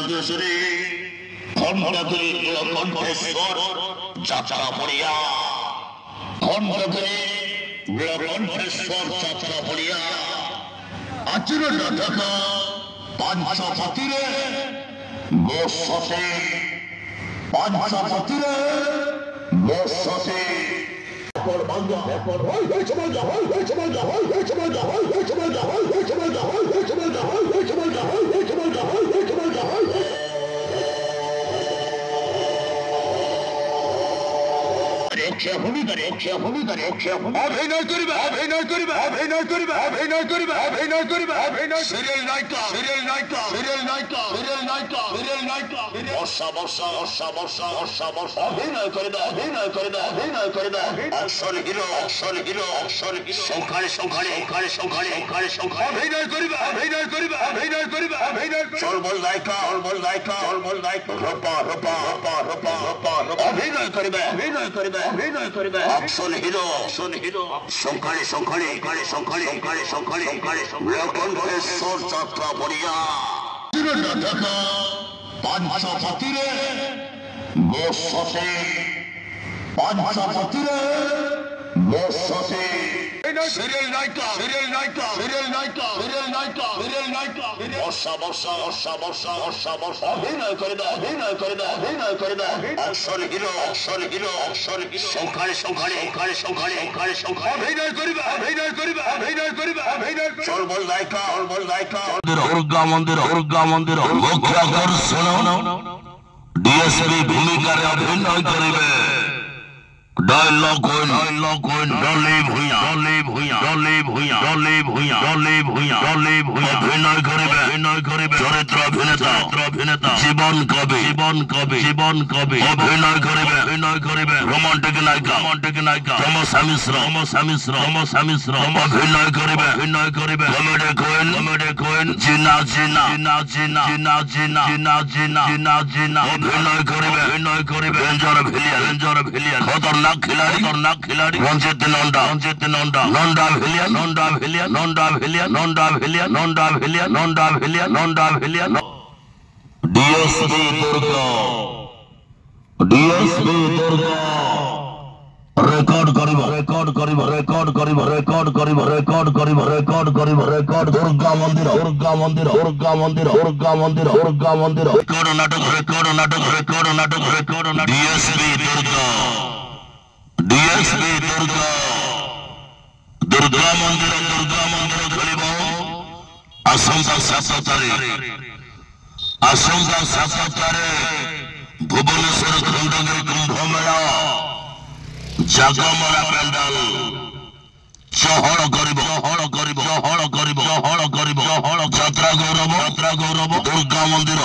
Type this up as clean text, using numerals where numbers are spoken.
দেশে খণ্ডগিরি নীলকণ্ঠেশ্বর যাত্রা পড়িয়া খণ্ডগিরি নীলকণ্ঠেশ্বর যাত্রা পড়িয়া আচর ঢাকা পাঞ্চপতিরে বসতে পাঞ্চপতিরে বসতে অভিনয় করিবে অভিনয় করিবে অভিনয় করিবে অভিনয় করিবে অভিনয় করিবে অভিনয় সিরিয়াল নায়িকা সিরিয়াল নায়িকা সিরিয়াল নায়িকা সিরিয়াল নায়িকা সিরিয়াল নায়িকা বর্ষা বর্ষা বর্ষা বর্ষা বর্ষা বর্ষা অভিনয় করিবে অভিনয় করিবে অভিনয় করিবে action hero action hero action hero সংখ্যারে সংখ্যারে সংখ্যারে সংখ্যারে সংখ্যারে সংখ্যা অভিনয় করিবে অভিনয় করিবে অভিনয় করিবে অভিনয় চলবল নায়িকা চলবল নায়িকা চলবল নায়িকা রূপা রূপা রূপা রূপা রূপা অভিনয় করিবে অভিনয় করিবে অভিনয় করিবে অ্যাকশন হিরো অ্যাকশন হিরো সংখ্যারে সংখ্যারে সংখ্যারে সংখ্যারে সংখ্যারে সংখ্যারে সংখ্যারে নীলকণ্ঠেশ্বর যাত্রা পড়িয়া ঢাকা পাঞ্চপতিরে বসতে পাঞ্চপতিরে বসতে সিরিয়াল নায়িকা সিরিয়াল নায়িকা সিরিয়াল নায়িকা সিরিয়াল নায়িকা সিরিয়াল নায়িকা বর্ষা বর্ষা বর্ষা বর্ষা বর্ষা বর্ষা অভিনয় করিবে অভিনয় করিবে অভিনয় করিবে action hero action hero action hero সংখ্যারে সংখ্যারে সংখ্যারে সংখ্যারে সংখ্যারে সংখ্যা অভিনয় করিবে অভিনয় করিবে অভিনয় করিবে অভিনয় চলবল নায়িকা চলবল নায়িকা দুর্গা মন্দির মুখ্য আকর্ষণ ডিএসপি ভূমিকারে অভিনয় করিবে ডায়লগ কোন ডলে ভুইয়া ডলে ভুইয়া ডলে ভুইয়া ডলে ভুইয়া ডলে ভুইয়া ডলে ভুইয়া অভিনয় করিবে চরিত্র অভিনেতা জীবন কবি অভিনয় করিবে রোমান্টিক নায়িকা তমসা মিশ্র অভিনয় করিবে কমেডি কুইন জিনা অভিনয় করিবে ডেঞ্জার ভিলিয়ান খতরনাক খিলাড়ি রঞ্জিত নন্ডা ভিলিয়ান ডিএসপি দুর্গা রেকর্ড করিব দুর্গা মন্দির নাটক ডিএসপি দুর্গা মন্দির খেলিব আসন্তা 7 তারিখ ভুবনেশ্বর খণ্ডগিরি কুম্ভ মেলা জাগমরা প্যান্ডাল চহল করিব যাত্রা গৌরব দুর্গা মন্দির